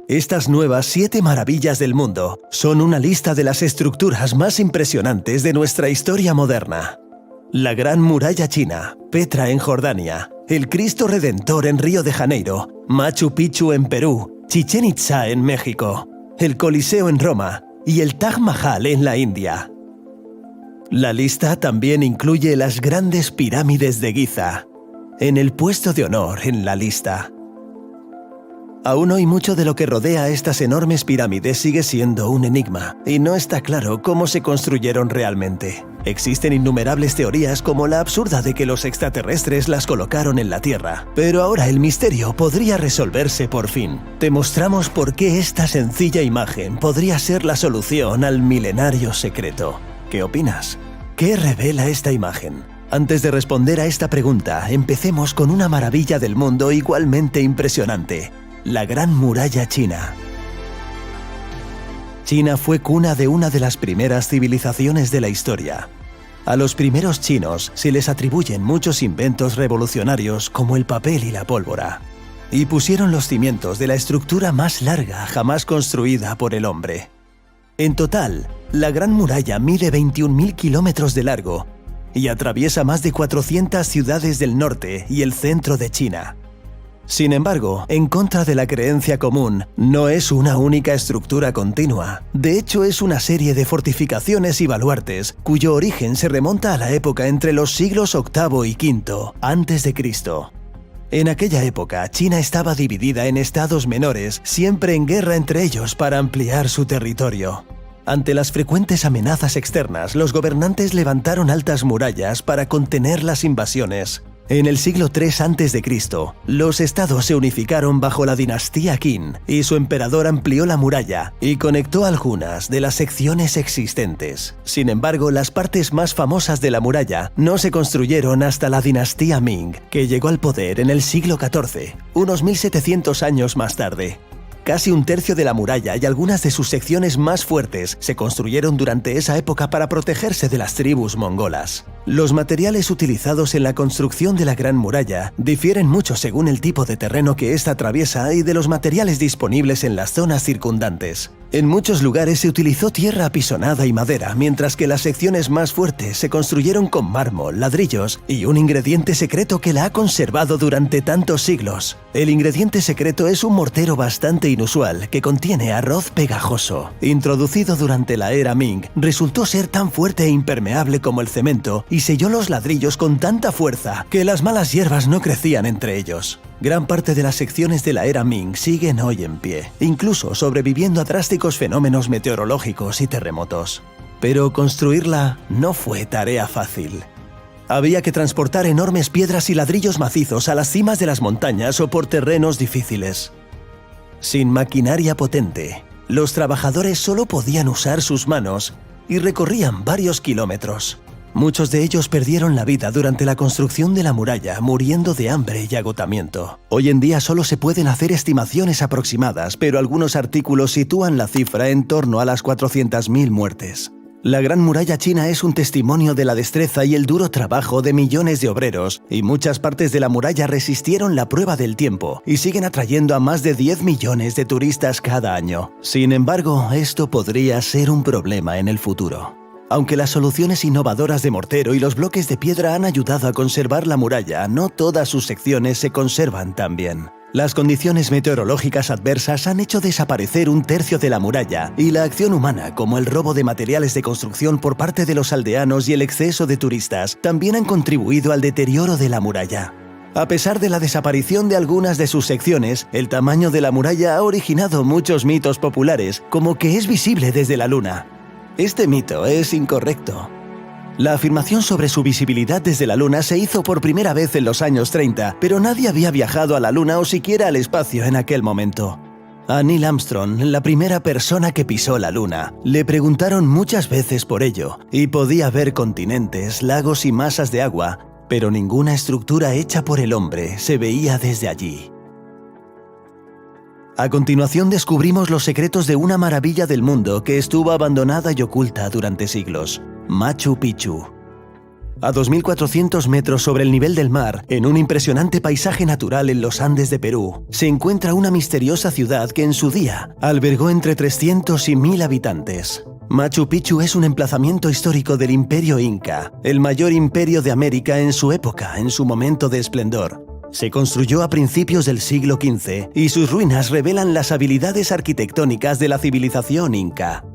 Estas nuevas 7 maravillas del mundo son una lista de las estructuras más impresionantes de nuestra historia moderna. La Gran Muralla China, Petra en Jordania, el Cristo Redentor en Río de Janeiro, Machu Picchu en Perú, Chichén Itzá en México, el Coliseo en Roma y el Taj Mahal en la India. La lista también incluye las grandes pirámides de Giza, en el puesto de honor en la lista. Aún hoy mucho de lo que rodea a estas enormes pirámides sigue siendo un enigma, y no está claro cómo se construyeron realmente. Existen innumerables teorías como la absurda de que los extraterrestres las colocaron en la Tierra, pero ahora el misterio podría resolverse por fin. Te mostramos por qué esta sencilla imagen podría ser la solución al milenario secreto. ¿Qué opinas? ¿Qué revela esta imagen? Antes de responder a esta pregunta, empecemos con una maravilla del mundo igualmente impresionante: la Gran Muralla China. China fue cuna de una de las primeras civilizaciones de la historia. A los primeros chinos se les atribuyen muchos inventos revolucionarios como el papel y la pólvora, y pusieron los cimientos de la estructura más larga jamás construida por el hombre. En total, la Gran Muralla mide 21.000 kilómetros de largo y atraviesa más de 400 ciudades del norte y el centro de China. Sin embargo, en contra de la creencia común, no es una única estructura continua. De hecho, es una serie de fortificaciones y baluartes, cuyo origen se remonta a la época entre los siglos VIII y V a.C. En aquella época, China estaba dividida en estados menores, siempre en guerra entre ellos para ampliar su territorio. Ante las frecuentes amenazas externas, los gobernantes levantaron altas murallas para contener las invasiones. En el siglo III a.C., los estados se unificaron bajo la dinastía Qin y su emperador amplió la muralla y conectó algunas de las secciones existentes. Sin embargo, las partes más famosas de la muralla no se construyeron hasta la dinastía Ming, que llegó al poder en el siglo XIV, unos 1700 años más tarde. Casi un tercio de la muralla y algunas de sus secciones más fuertes se construyeron durante esa época para protegerse de las tribus mongolas. Los materiales utilizados en la construcción de la Gran Muralla difieren mucho según el tipo de terreno que ésta atraviesa y de los materiales disponibles en las zonas circundantes. En muchos lugares se utilizó tierra apisonada y madera, mientras que las secciones más fuertes se construyeron con mármol, ladrillos y un ingrediente secreto que la ha conservado durante tantos siglos. El ingrediente secreto es un mortero bastante inusual que contiene arroz pegajoso. Introducido durante la era Ming, resultó ser tan fuerte e impermeable como el cemento y selló los ladrillos con tanta fuerza que las malas hierbas no crecían entre ellos. Gran parte de las secciones de la era Ming siguen hoy en pie, incluso sobreviviendo a drásticos fenómenos meteorológicos y terremotos. Pero construirla no fue tarea fácil. Había que transportar enormes piedras y ladrillos macizos a las cimas de las montañas o por terrenos difíciles. Sin maquinaria potente, los trabajadores solo podían usar sus manos y recorrían varios kilómetros. Muchos de ellos perdieron la vida durante la construcción de la muralla, muriendo de hambre y agotamiento. Hoy en día solo se pueden hacer estimaciones aproximadas, pero algunos artículos sitúan la cifra en torno a las 400.000 muertes. La Gran Muralla China es un testimonio de la destreza y el duro trabajo de millones de obreros, y muchas partes de la muralla resistieron la prueba del tiempo y siguen atrayendo a más de 10 millones de turistas cada año. Sin embargo, esto podría ser un problema en el futuro. Aunque las soluciones innovadoras de mortero y los bloques de piedra han ayudado a conservar la muralla, no todas sus secciones se conservan tan bien. Las condiciones meteorológicas adversas han hecho desaparecer un tercio de la muralla y la acción humana, como el robo de materiales de construcción por parte de los aldeanos y el exceso de turistas, también han contribuido al deterioro de la muralla. A pesar de la desaparición de algunas de sus secciones, el tamaño de la muralla ha originado muchos mitos populares, como que es visible desde la luna. Este mito es incorrecto. La afirmación sobre su visibilidad desde la Luna se hizo por primera vez en los años 30, pero nadie había viajado a la Luna o siquiera al espacio en aquel momento. A Neil Armstrong, la primera persona que pisó la Luna, le preguntaron muchas veces por ello, y podía ver continentes, lagos y masas de agua, pero ninguna estructura hecha por el hombre se veía desde allí. A continuación descubrimos los secretos de una maravilla del mundo que estuvo abandonada y oculta durante siglos: Machu Picchu. A 2.400 metros sobre el nivel del mar, en un impresionante paisaje natural en los Andes de Perú, se encuentra una misteriosa ciudad que en su día albergó entre 300 y 1.000 habitantes. Machu Picchu es un emplazamiento histórico del Imperio Inca, el mayor imperio de América en su época, en su momento de esplendor. Se construyó a principios del siglo XV y sus ruinas revelan las habilidades arquitectónicas de la civilización inca.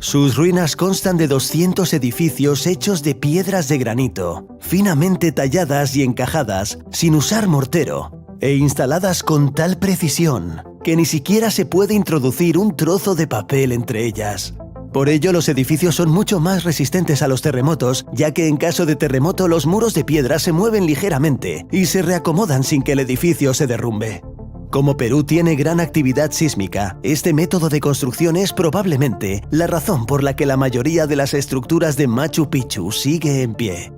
Sus ruinas constan de 200 edificios hechos de piedras de granito, finamente talladas y encajadas, sin usar mortero, e instaladas con tal precisión que ni siquiera se puede introducir un trozo de papel entre ellas. Por ello, los edificios son mucho más resistentes a los terremotos, ya que en caso de terremoto los muros de piedra se mueven ligeramente y se reacomodan sin que el edificio se derrumbe. Como Perú tiene gran actividad sísmica, este método de construcción es probablemente la razón por la que la mayoría de las estructuras de Machu Picchu sigue en pie.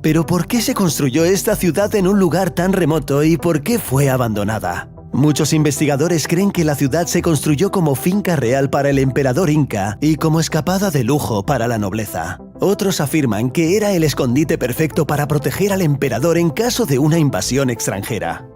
Pero ¿por qué se construyó esta ciudad en un lugar tan remoto y por qué fue abandonada? Muchos investigadores creen que la ciudad se construyó como finca real para el emperador inca y como escapada de lujo para la nobleza. Otros afirman que era el escondite perfecto para proteger al emperador en caso de una invasión extranjera.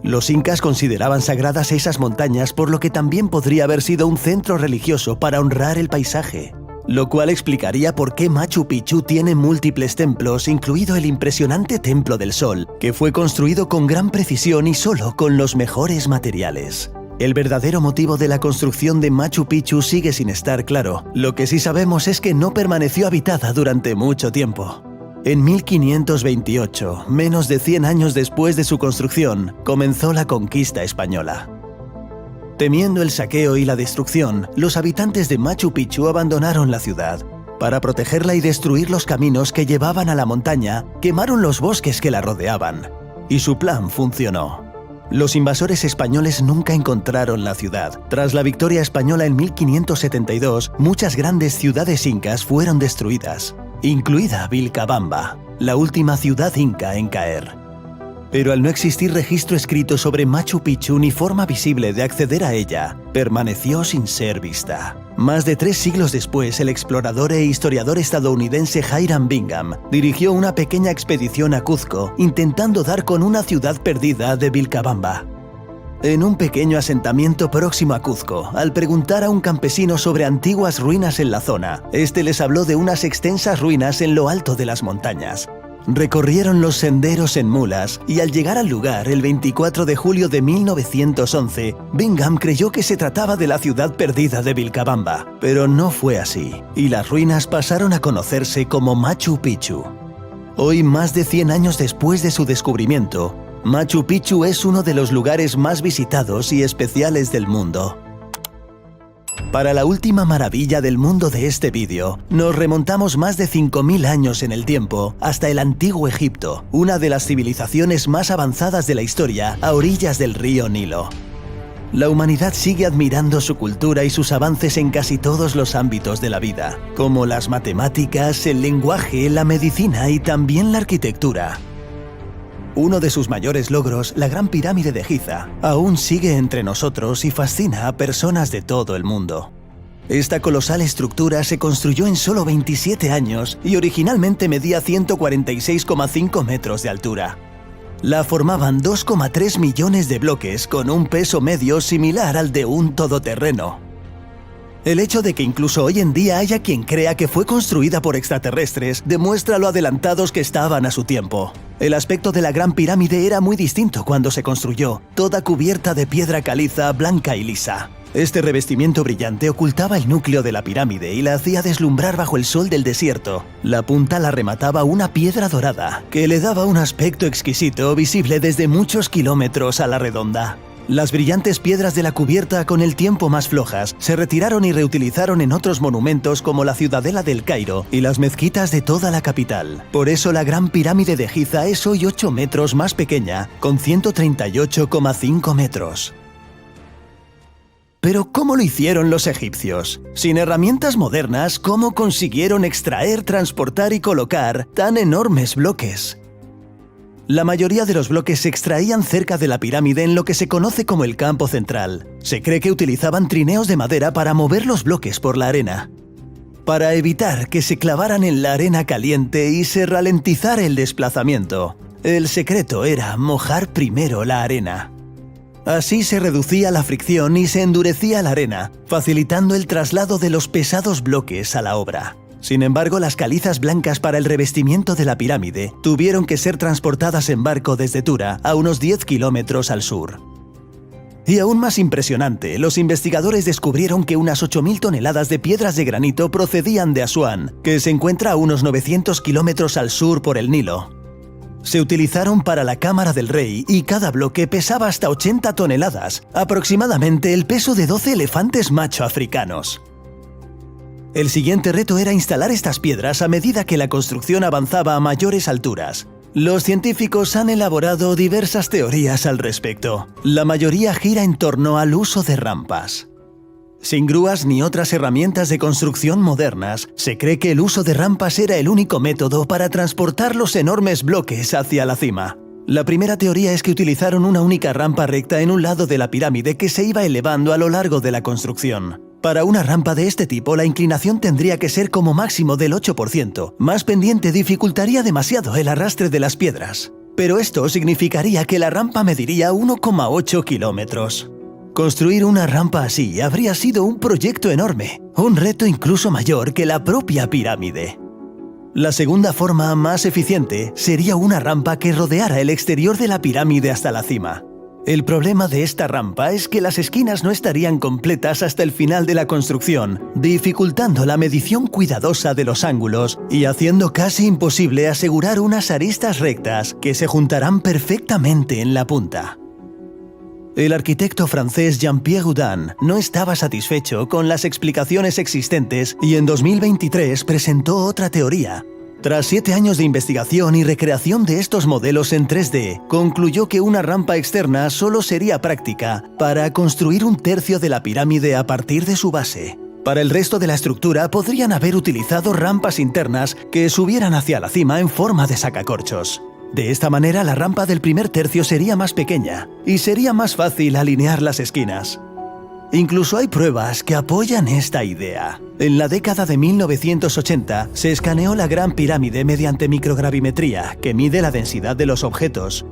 Los incas consideraban sagradas esas montañas, por lo que también podría haber sido un centro religioso para honrar el paisaje, lo cual explicaría por qué Machu Picchu tiene múltiples templos, incluido el impresionante Templo del Sol, que fue construido con gran precisión y solo con los mejores materiales. El verdadero motivo de la construcción de Machu Picchu sigue sin estar claro. Lo que sí sabemos es que no permaneció habitada durante mucho tiempo. En 1528, menos de 100 años después de su construcción, comenzó la conquista española. Temiendo el saqueo y la destrucción, los habitantes de Machu Picchu abandonaron la ciudad. Para protegerla y destruir los caminos que llevaban a la montaña, quemaron los bosques que la rodeaban. Y su plan funcionó. Los invasores españoles nunca encontraron la ciudad. Tras la victoria española en 1572, muchas grandes ciudades incas fueron destruidas, incluida Vilcabamba, la última ciudad inca en caer. Pero al no existir registro escrito sobre Machu Picchu ni forma visible de acceder a ella, permaneció sin ser vista. Más de 3 siglos después, el explorador e historiador estadounidense Hiram Bingham dirigió una pequeña expedición a Cuzco, intentando dar con una ciudad perdida de Vilcabamba. En un pequeño asentamiento próximo a Cuzco, al preguntar a un campesino sobre antiguas ruinas en la zona, este les habló de unas extensas ruinas en lo alto de las montañas. Recorrieron los senderos en mulas y al llegar al lugar el 24 de julio de 1911, Bingham creyó que se trataba de la ciudad perdida de Vilcabamba, pero no fue así, y las ruinas pasaron a conocerse como Machu Picchu. Hoy, más de 100 años después de su descubrimiento, Machu Picchu es uno de los lugares más visitados y especiales del mundo. Para la última maravilla del mundo de este vídeo, nos remontamos más de 5.000 años en el tiempo, hasta el Antiguo Egipto, una de las civilizaciones más avanzadas de la historia, a orillas del río Nilo. La humanidad sigue admirando su cultura y sus avances en casi todos los ámbitos de la vida, como las matemáticas, el lenguaje, la medicina y también la arquitectura. Uno de sus mayores logros, la Gran Pirámide de Giza, aún sigue entre nosotros y fascina a personas de todo el mundo. Esta colosal estructura se construyó en solo 27 años y originalmente medía 146,5 metros de altura. La formaban 2,3 millones de bloques con un peso medio similar al de un todoterreno. El hecho de que incluso hoy en día haya quien crea que fue construida por extraterrestres demuestra lo adelantados que estaban a su tiempo. El aspecto de la Gran Pirámide era muy distinto cuando se construyó, toda cubierta de piedra caliza blanca y lisa. Este revestimiento brillante ocultaba el núcleo de la pirámide y la hacía deslumbrar bajo el sol del desierto. La punta la remataba una piedra dorada, que le daba un aspecto exquisito visible desde muchos kilómetros a la redonda. Las brillantes piedras de la cubierta, con el tiempo más flojas, se retiraron y reutilizaron en otros monumentos como la Ciudadela del Cairo y las mezquitas de toda la capital. Por eso la Gran Pirámide de Giza es hoy 8 metros más pequeña, con 138,5 metros. Pero ¿cómo lo hicieron los egipcios? Sin herramientas modernas, ¿cómo consiguieron extraer, transportar y colocar tan enormes bloques? La mayoría de los bloques se extraían cerca de la pirámide en lo que se conoce como el campo central. Se cree que utilizaban trineos de madera para mover los bloques por la arena. para evitar que se clavaran en la arena caliente y se ralentizara el desplazamiento. El secreto era mojar primero la arena. Así se reducía la fricción y se endurecía la arena, facilitando el traslado de los pesados bloques a la obra. Sin embargo, las calizas blancas para el revestimiento de la pirámide tuvieron que ser transportadas en barco desde Tura a unos 10 kilómetros al sur. Y aún más impresionante, los investigadores descubrieron que unas 8.000 toneladas de piedras de granito procedían de Asuán, que se encuentra a unos 900 kilómetros al sur por el Nilo. Se utilizaron para la cámara del rey y cada bloque pesaba hasta 80 toneladas, aproximadamente el peso de 12 elefantes macho africanos. El siguiente reto era instalar estas piedras a medida que la construcción avanzaba a mayores alturas. Los científicos han elaborado diversas teorías al respecto. La mayoría gira en torno al uso de rampas. Sin grúas ni otras herramientas de construcción modernas, se cree que el uso de rampas era el único método para transportar los enormes bloques hacia la cima. La primera teoría es que utilizaron una única rampa recta en un lado de la pirámide que se iba elevando a lo largo de la construcción. Para una rampa de este tipo, la inclinación tendría que ser como máximo del 8%. Más pendiente dificultaría demasiado el arrastre de las piedras. Pero esto significaría que la rampa mediría 1,8 kilómetros. Construir una rampa así habría sido un proyecto enorme, un reto incluso mayor que la propia pirámide. La segunda forma más eficiente sería una rampa que rodeara el exterior de la pirámide hasta la cima. El problema de esta rampa es que las esquinas no estarían completas hasta el final de la construcción, dificultando la medición cuidadosa de los ángulos y haciendo casi imposible asegurar unas aristas rectas que se juntarán perfectamente en la punta. El arquitecto francés Jean-Pierre Houdin no estaba satisfecho con las explicaciones existentes y en 2023 presentó otra teoría. Tras 7 años de investigación y recreación de estos modelos en 3D, concluyó que una rampa externa solo sería práctica para construir un tercio de la pirámide a partir de su base. Para el resto de la estructura podrían haber utilizado rampas internas que subieran hacia la cima en forma de sacacorchos. De esta manera, la rampa del primer tercio sería más pequeña y sería más fácil alinear las esquinas. Incluso hay pruebas que apoyan esta idea. En la década de 1980 se escaneó la Gran Pirámide mediante microgravimetría, que mide la densidad de los objetos.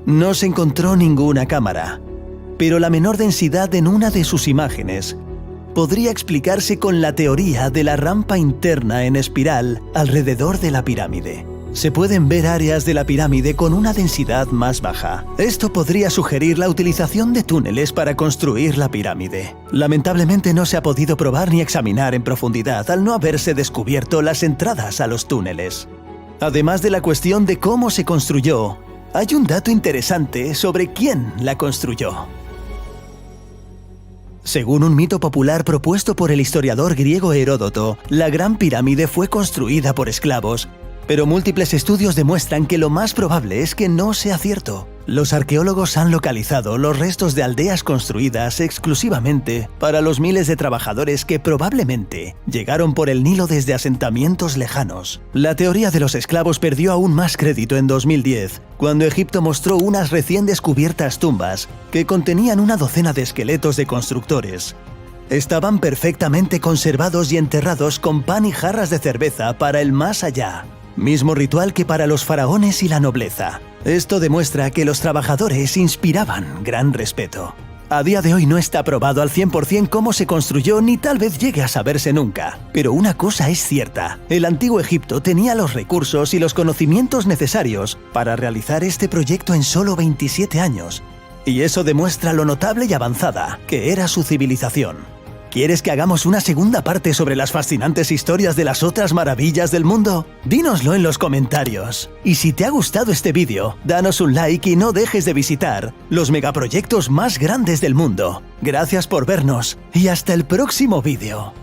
No se encontró ninguna cámara, pero la menor densidad en una de sus imágenes podría explicarse con la teoría de la rampa interna en espiral alrededor de la pirámide. Se pueden ver áreas de la pirámide con una densidad más baja. Esto podría sugerir la utilización de túneles para construir la pirámide. Lamentablemente no se ha podido probar ni examinar en profundidad al no haberse descubierto las entradas a los túneles. Además de la cuestión de cómo se construyó, hay un dato interesante sobre quién la construyó. Según un mito popular propuesto por el historiador griego Heródoto, la Gran Pirámide fue construida por esclavos, pero múltiples estudios demuestran que lo más probable es que no sea cierto. Los arqueólogos han localizado los restos de aldeas construidas exclusivamente para los miles de trabajadores que probablemente llegaron por el Nilo desde asentamientos lejanos. La teoría de los esclavos perdió aún más crédito en 2010, cuando Egipto mostró unas recién descubiertas tumbas que contenían una docena de esqueletos de constructores. Estaban perfectamente conservados y enterrados con pan y jarras de cerveza para el más allá. Mismo ritual que para los faraones y la nobleza. Esto demuestra que los trabajadores inspiraban gran respeto. A día de hoy no está probado al 100% cómo se construyó ni tal vez llegue a saberse nunca. Pero una cosa es cierta, el antiguo Egipto tenía los recursos y los conocimientos necesarios para realizar este proyecto en solo 27 años. Y eso demuestra lo notable y avanzada que era su civilización. ¿Quieres que hagamos una segunda parte sobre las fascinantes historias de las otras maravillas del mundo? Dínoslo en los comentarios. Y si te ha gustado este vídeo, danos un like y no dejes de visitar los megaproyectos más grandes del mundo. Gracias por vernos y hasta el próximo vídeo.